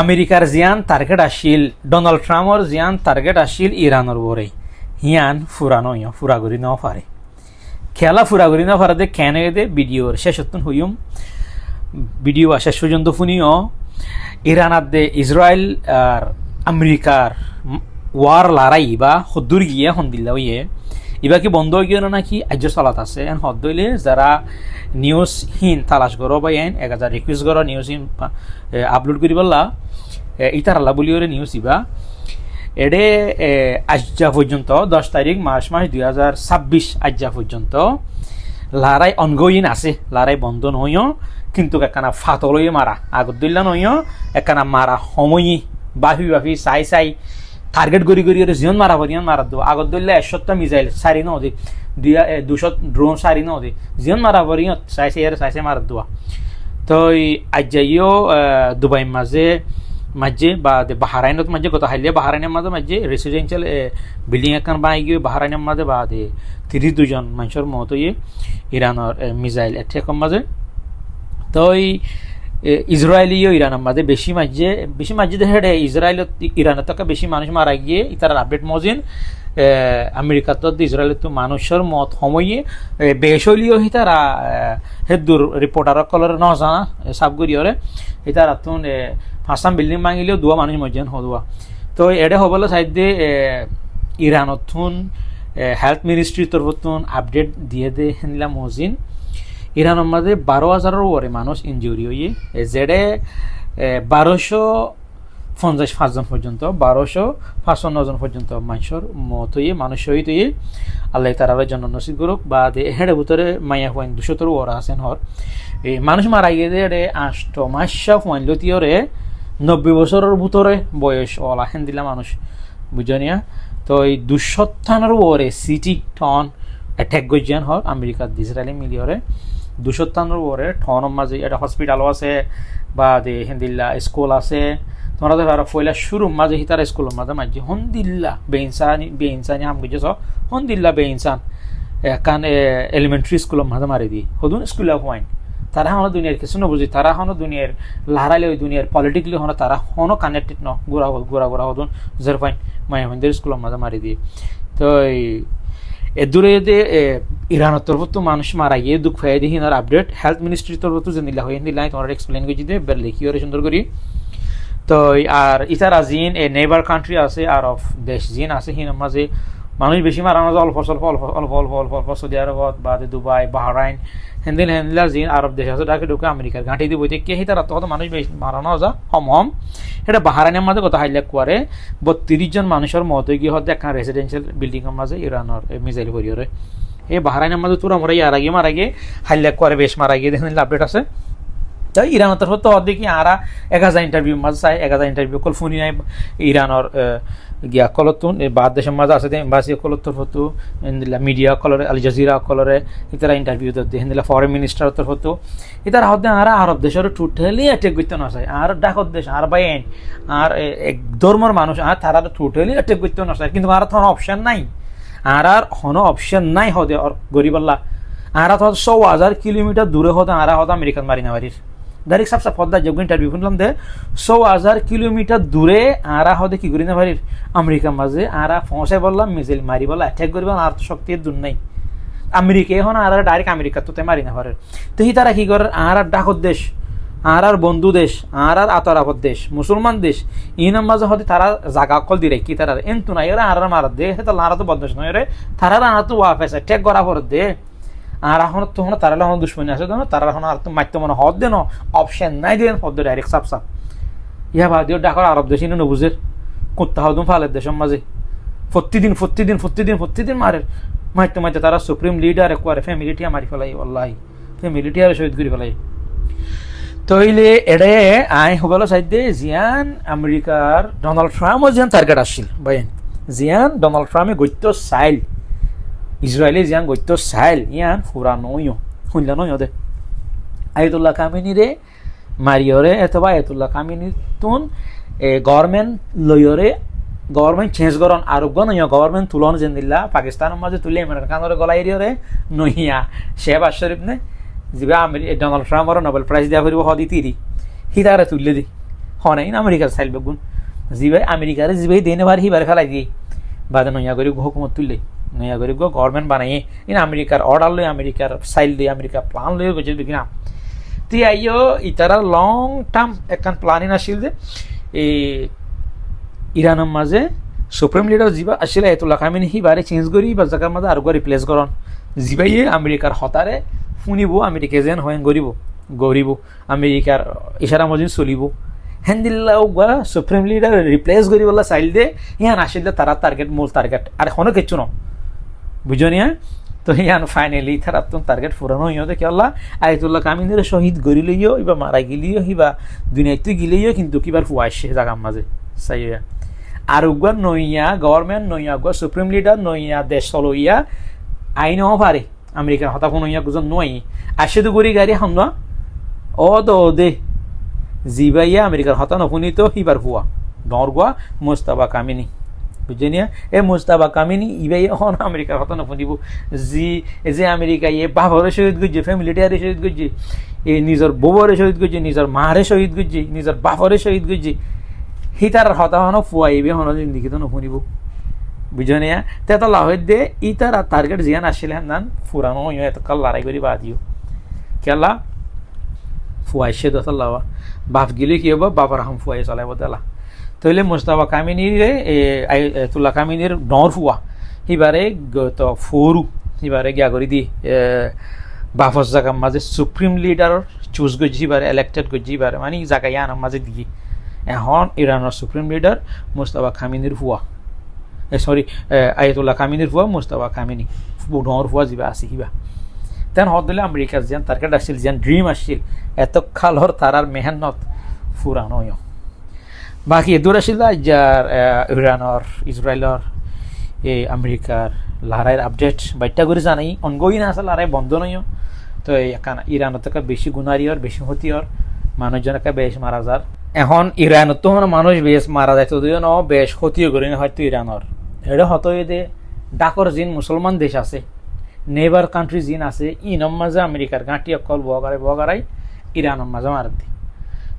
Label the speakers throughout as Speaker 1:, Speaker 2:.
Speaker 1: আমেরিকার জিয়ান টার্গেট আসিল ডোনাল্ড ট্রাম্পর জিয়ান টার্গেট আসিল ইরানের বরে হিয়ান ফুরানো ফুরাগুড়ি ন পারে খেলা ফুরাগুড়ি ন পারে দে কেন দে ভিডিওর শেষত্তন হইম ভিডিও শেষ পর্যন্ত শুনিও ইরানার দে ইসরায়েল আর আমেরিকার ওয়ার লড়াই বা হদ্দুর গিয়ে হন্দিল্লা হইয়ে ইবা কি বন্ধ হয়ে গেল নাকি আজ্য চলাত আছে এন হদ্দ হইলে যারা নিউজ হিন তালাশ করো বা এন 1021 করো নিউজ হিন আপলোড করি বললা ইতার আল্লাহ বলি ওরে নিউজ ইবা এডে আজ্জা পর্যন্ত 10 তারিখ মার্চ মাস 2026 আজ্জা পর্যন্ত লড়াই অনগোয়িং আছে লড়াই বন্ধ নইও কিন্তু একখানা ফাতলই মারা আগত দিল্লা নইও একখানা মারা সময়ই বাফি চাই টার্গেট গড়ি জিয়ন মারা ভরিয়ান মারা দেবো আগত দিল্লা 100টা মিসাইল 4 নদী 200 ড্রোন 4 নদী জিয়ন মারা ভরিয়ত চাইছে মারা দেওয়া তো আজ্জাইও দুবাই মাঝে বা বাহারাইনত মাঝে গত হাইলে বাহারাইনের মাঝে রেসিডেন্সিয়াল বিল্ডিং এখন বানাই গিয়ে বাহারাইনের মাঝে বা 32 জন মানুষের মত ইরানের মিসাইল এটেকের মাঝে তো ইসরায়েলিও ইরানের মাঝে বেশি মাঝে হেডে ইসরায়েলত ইরানের থেকে বেশি মানুষ মারা গিয়ে তার আপডেট মজিন আমেরিকাত ইসরায়েলের তো মানুষের মত সময়ে বেশলিও তারা হেদুর রিপোর্টার কলর নজানা সাবগুড়িওরে তারা তো 5টা বিল্ডিং ভাঙিলেও 2 মানুষ মজিয়ান হওয়া তো এডে হবলে সাইডে ইরানত হেলথ মিনিস্ট্রির তরফতুন আপডেট দিয়ে দে হেনলা মজিন ইরানের মাঝে 12,000-এর ওরে মানুষ ইনজুরি হয়ে যেডে 1255 জন পর্যন্ত 1255 জন পর্যন্ত মানুষের মত হয়ে মানুষ শহীদ হয়ে আল্লাহ তারা জন্য নসিব করুক বা হেডে ভিতরে মাইয়া হইন 200-এর ওরা আছেন হর এই মানুষ মারা গিয়ে এডে 8 মাস হইনলতিওরে 90 বছরের ভিতরে বয়স ওলা হেন দিলা মানুষ বুঝনিয়া তো এই 200-টার ওরে সিটি টন অ্যাটাক গজিয়ান হর আমেরিকার ইসরায়েলি মিলিয়রে 200-টার ওরে টনের মাঝে একটা হসপিটালও আছে বা হেন্দিল্লা স্কুল আছে তোমরা তো পয়লা শুরু মাঝে হিতার স্কুলের মাঝে হন্দিল্লা বেইনসানি হাম গেছে হন্দিল্লা বেইনসান এখান এলিমেন্টারি স্কুলের মাঝে মারি দিই হদুন স্কুলে হওয়াইন তারা হনো দুনিয়ার কিছু নবুঝি তারা হনো দুনিয়ার লাহারাইলে ওই দুনিয়ার পলিটিক্যালি হনো তারা হনো কানেক্টেড ন গোড়া হদুন জেরফাইন মায়া হন্দের স্কুলের মাঝে মারি দিয়ে তো এ দূরে ইরানের তরফত মানুষ মারা গিয়ে দুঃখ ফাই দিয়ে হিনার আপডেট হেলথ মিনিস্ট্রির তরফত যে নিলা হয়ে নিলাই তোমার এক্সপ্লেন করছি দে বের লিখি ওরে সুন্দর করি তো আর ইতারা জিন এ নেইবার কান্ট্রি আছে আর অফ দেশ জিন আছে হিনার মাঝে মানুষ বেশি মারানো অল্প সৌদি আরবত বা দুবাই বাহরাইন হেন্দিলার জিন আরব দেশ আছে ডাকে ঢুকে আমেরিকার ঘাঁটি দিব কে হিতারা তত মানুষ বেশি মারানো যা হম এটা বাহারাইনের মাঝে কত হাইলাক করে 32 জন মানুষের মত গিয়ে হতে একটা রেসিডেন্সিয়াল বিল্ডিংয়ের মাঝে ইরানের মিসাইল করিওরে এই বাহারাইনের মাঝে তোরা মরা মারা গিয়ে হাইলাক করে বেশ মারা গিয়ে দেখেন আপডেট আছে তাই ইরানের তরফ তো দেখি আরা 1000 ইন্টারভিউ মাঝে চাই 1000 ইন্টারভিউ কল ফোনই নাই ইরানের গিয়া কলতুন বাদ দেশের মাঝে আছে এম্বাসি কলর তরফতো মিডিয়া কলরে আল জাজিরা কলরে ইতারা ইন্টারভিউ দিতে হেন্দিলা ফরেন মিনিস্টার তরফতো ইতারা হতে আরা আরব দেশের টোটালি অ্যাটেক করতে না চাই আর ডাকত দেশ আর বাইন আর এক ধর্মের মানুষ আর তারা টোটালি অ্যাটেক করতে না চাই কিন্তু আর কোনো অপশন নাই আর কোনো অপশন নাই হতে আর গরিবাল্লা আর তো 100,000 কিলোমিটার দূরে হতে আর হতে আমেরিকান মারি না বাড়ির ডাইরেক্ট সাবসা পদ্মা যোগ ইন্টারভিউ শুনলাম দে 100,000 কিলোমিটার দূরে আরা হতে কি করি না বাড়ির আমেরিকার মাঝে আরা পৌঁছাই বললাম মিসাইল মারি বললাম অ্যাটাক করি বললাম আর তো শক্তির দূর নাই আমেরিকা এখন আর ডাইরেক্ট আমেরিকা তো মারি না পারে তো তারা কি করে আর ডাকত দেশ আর বন্ধু দেশ আর আতরাপদ দেশ মুসলমান দেশ ইনার মাঝে হতে তারা জাগা কল দিলে কি তারা এন্তু নাই ওরা আর মারা দে তাহলে আর তো বদমাশ নয় রে তারা আর তো ওয়াফেস অ্যাটাক করা পর দে আর এখন তো তারা এখন দুশ্মনী আছে তারা এখন আর তো মারতে মনে হদ দেন অপশন নাই দেন হদ ডাইরেক্ট সাপ ইয়া বাদিও ডাকার আরব দেশ ইনো বুঝের কোথা হদম ফালের দেশের মাঝে প্রতিদিন মারতে তারা সুপ্রিম লিডার একবারে ফ্যামিলিটিয়া মারি ফেলাই আল্লাহি ফ্যামিলিটিয়ার শহীদ করে ফেলাই তইলে এডে আই হবলো সাইডে জিয়ান আমেরিকার ডোনাল্ড ট্রাম্পও জিয়ান টার্গেট আসছিল বাইন জিয়ান ডোনাল্ড ট্রাম্পে গত্য সাইল ইসরায়েলি জিয়ান গত্য সাইল ইয়ান ফুরা নইও শুনলা নইও দে আয়াতুল্লাহ খামেনি রে মারিওরে অথবা আয়াতুল্লাহ খামেনি তুন গভর্নমেন্ট লইরে গভর্নমেন্ট চেঞ্জ করন আরোগ্য নইয়া গভর্নমেন্ট তুলন জেন্দিল্লা পাকিস্তানের মাঝে তুলে আমেরিকানের গলা এরিয়রে নইয়া শেহবাজ শরীফ নে যিবা ডোনাল্ড ট্রাম্পর নোবেল প্রাইজ দিয়া ফুরিব হদি তিরি হিতারে তুললে দি হনাই না আমেরিকার চাইল বেগুন জিবাই আমেরিকারে জিবাই দেনে বার হিবার ফেলাই দিয়ে বাদে নয়া করে হুকুমত তুললে নয়া করে গভর্নমেন্ট বানাইয়ে ইন আমেরিকার অর্ডার লই আমেরিকার সাইল লই আমেরিকার প্ল্যান লই গেছে কিনা তুই আইও ইতারা লং টার্ম একখান প্ল্যানিং আসিল যে এই ইরানের মাঝে সুপ্রিম লিডার জিবা আসলে আয়াতুল্লাহ খামেনি হিবারে চেঞ্জ করি বা জায়গার মাঝে আরো রিপ্লেস করন জিবাইয়ে আমেরিকার হতারে শুনিব আমেরিকা যেন হয়েন গরিব আমেরিকার ইশারা মজিন চলিব হেন্দিল্লা সুপ্রিম লিডার রিপ্লেস করি বলা চাইল দে ইয়ান আসলে তারা টার্গেট মূল টার্গেট আর এখনো কিচ্ছু ন বুঝনিয়া তো ইয়ান ফাইনালি তারা তো টার্গেট ফুরানো হইও দেখে আল্লাহ আয়াতুল্লাহ কামিনের শহীদ গড়ি লইও ইবা মারা গিলিও হিবা দুনিয়াতে গিলেও কিন্তু কিবার ফুয়াইছে জাগার মাঝে চাইয়া আর উগুয়া নইয়া গভর্নমেন্ট নইয়া উগুয়া সুপ্রিম লিডার নইয়া দেশ চলইয়া আইনও পারে আমেরিকার হতা কোনো ইয়া গুজন নই আসে তো গড়ি গাড়ি হাম না ও তো দে জিবাইয়া আমেরিকার হতা নপুনিত হিবার ফুয়া ডরগুয়া মুস্তাবা কামিনী বুঝিনিয়া এ মুস্তাবা কামিনী ইবাই এখন আমেরিকার হতা নপুনিব যে আমেরিকা ইয়ে বাবরে শহীদ গুজছে ফ্যামিলিটারে শহীদ গুজছে এই নিজের বউরে শহীদ গুজছে নিজের মারে শহীদ গুজছে নিজের বাপরে শহীদ গুজছে হিতার হতা হন ফুয়াইবে হন জিন্দিগি তো নপুনিব বুঝনিয়া তেত লাভের দে ইতার টার্গেট জিয়ান আসলে হান ফুরানো এত কাল লড়াই করি বাদিও কেলা ফুয়াইছে দত লাওয়া বাপ গিলে কি হবো বাবার হাম ফুয়াই চলাইব দেলা তাহলে মুস্তাফা কামিনীর আয়াতুল্লাহ কামিনীর ডর ফুয়া সিবারে তো ফরু সিবারে গিয়া করে দি বাফর জায়গার মাঝে সুপ্রিম লিডার চুজ করছি সিবারে ইলেক্টেড করছি সিবারে মানে জায়গায় আনার মাঝে দিয়ে এখন ইরানের সুপ্রিম লিডার মুস্তাফা কামিনীর ফুয়া সরি আয়াতুল্লাহ কামিনীর ফুয়া মুস্তাফা কামিনী ডর ফুয়া যাবা আছে সিবা তেন হত দিলে আমেরিকার যেন টার্গেট আসছিল যেন ড্রিম আসছিল এত খালর তারার মেহনত ফুরানো বাকি এদূর আসছিল যার ইরানের ইসরায়েলের এই আমেরিকার লড়াইয়ের আপডেট বাইটা করে জানাই অনগোয়িং আছে লড়াই বন্ধ নয় তো এখান ইরানের থেকে বেশি গুণারিয়র বেশি হতিয়র মানুষজনকে বেশ মারা যার এখন ইরানত তো মানুষ বেশ মারা যায় যদিও ন বেশ ক্ষতিও করে হয়তো ইরানের এটা হতো যে ডাকর জিন মুসলমান দেশ আছে নেইবার কান্ট্রি জিন আছে ইনম মাঝে আমেরিকার গাঁটি অকল বগারাই ইরানের মাঝে মারতি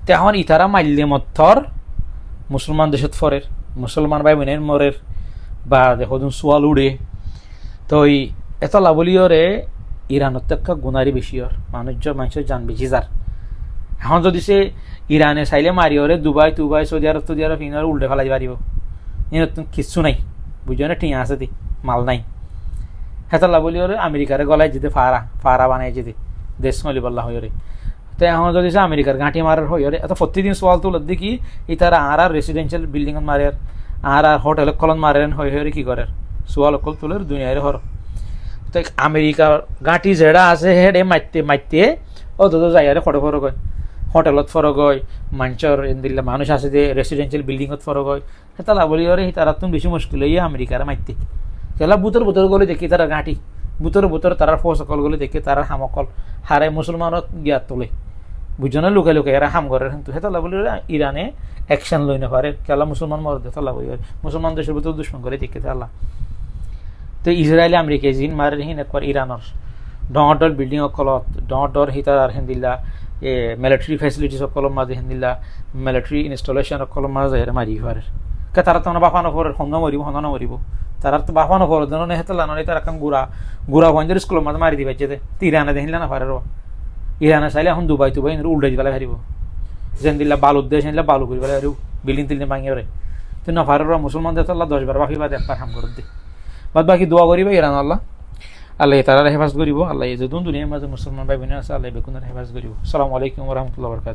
Speaker 1: তখন ইতারা মাল্যে মত্থর মুসলমান দেশত ফরের মুসলমান ভাই বোনের মরের বা দেখো সোয়াল উড়ে তো এত লাভলিয়রে ইরানত একটা গুণারি বেশিওর মানুষের জান বেশি যার এখন যদি সে ইরানে চাইলে মারিওরে দুবাই সৌদি আরব ইনার উল্টে ফেলাই পারিব ইনত কিচ্ছু নাই বুঝছো না ঠিক আছে দি মাল নাই হেতলা বলি ওরে আমেরিকারে গলায় যেতে ফারা বানাই যেতে দেশ মলিবল্লা হয়ে তো এখন যদি সে আমেরিকার গাঁটি মারার হয়ে এত প্রতিদিন সোয়াল তুল দেখি ই তারা আর রেসিডেন্সিয়াল বিল্ডিং মারে আর হোটেল কলন মারেন হয়ে কি করে সোয়াল অকল তুলের দুনিয়ার হর তো আমেরিকার গাঁটি যেটা আছে হেডে মাইতে ও তো যাই ফটো গয় হোটেলত ফরক হয় মানুষের দিল্লা মানুষ আছে যে রেসিডেন্সিয়াল বিল্ডিংত ফরক হয় হেতলা বলি ওরে তারা তুমি বেশি মুশকিল হইয়া আমেরিকারে মাইতে সেলা বুতর গলে দেখি তারা গাঁটি বুতর তারা ফোস অকল গলে দেখি তারা হামকল হারে মুসলমানত গিয়া তোলে বুঝছো না লুকে এরা হাম করে কিন্তু হেতলা বলি ইরানে অ্যাকশন লই না পারে কেলা মুসলমান মর হেতলা বলি মুসলমান দেশের ভিতর দুশ্মন করে দেখে তালা তো ইসরায়েল আমেরিকা জিন মারে হিন একবার ইরানের ডর বিল্ডিং অকলত ডর হিতার আর হেন্দিল্লা মিলিটারি ফেসিলিটিস অকলম মাঝে হেন্দিল্লা মিলিটারি ইনস্টলেশন অকলম মাঝে মারি পারে তারা তো বাফানো ফরের হন্দ মরিব তারা তো বাফানো ফর জন হেতলা নয় তারা কাম গুড়া বন্ধের স্কুলের মাঝে মারি দিবে যেতে ইরানে দেখিলা না পারে ইরানে চাইলে এখন দুবাই উল্টাই দিবে হারিব যেন দিল্লা বালু দেশ হেনলে বালু করি পেলে হারিব বিল্ডিং টিল্ডিং ভাঙি রে তো না পারে মুসলমান দেশ 10 বার বাকি বাদ একবার হাম করে দে বাদ বাকি দোয়া করিবা ইরান আল্লাহ তারা হেফাজত করিব আল্লাহ যে দুনিয়ার মাঝে মুসলমান ভাই বোন আছে আল্লাহ বেকুনের হেফাজত করিব। আসসালামু আলাইকুম ওয়া রাহমাতুল্লাহি ওয়া বারাকাতুহু।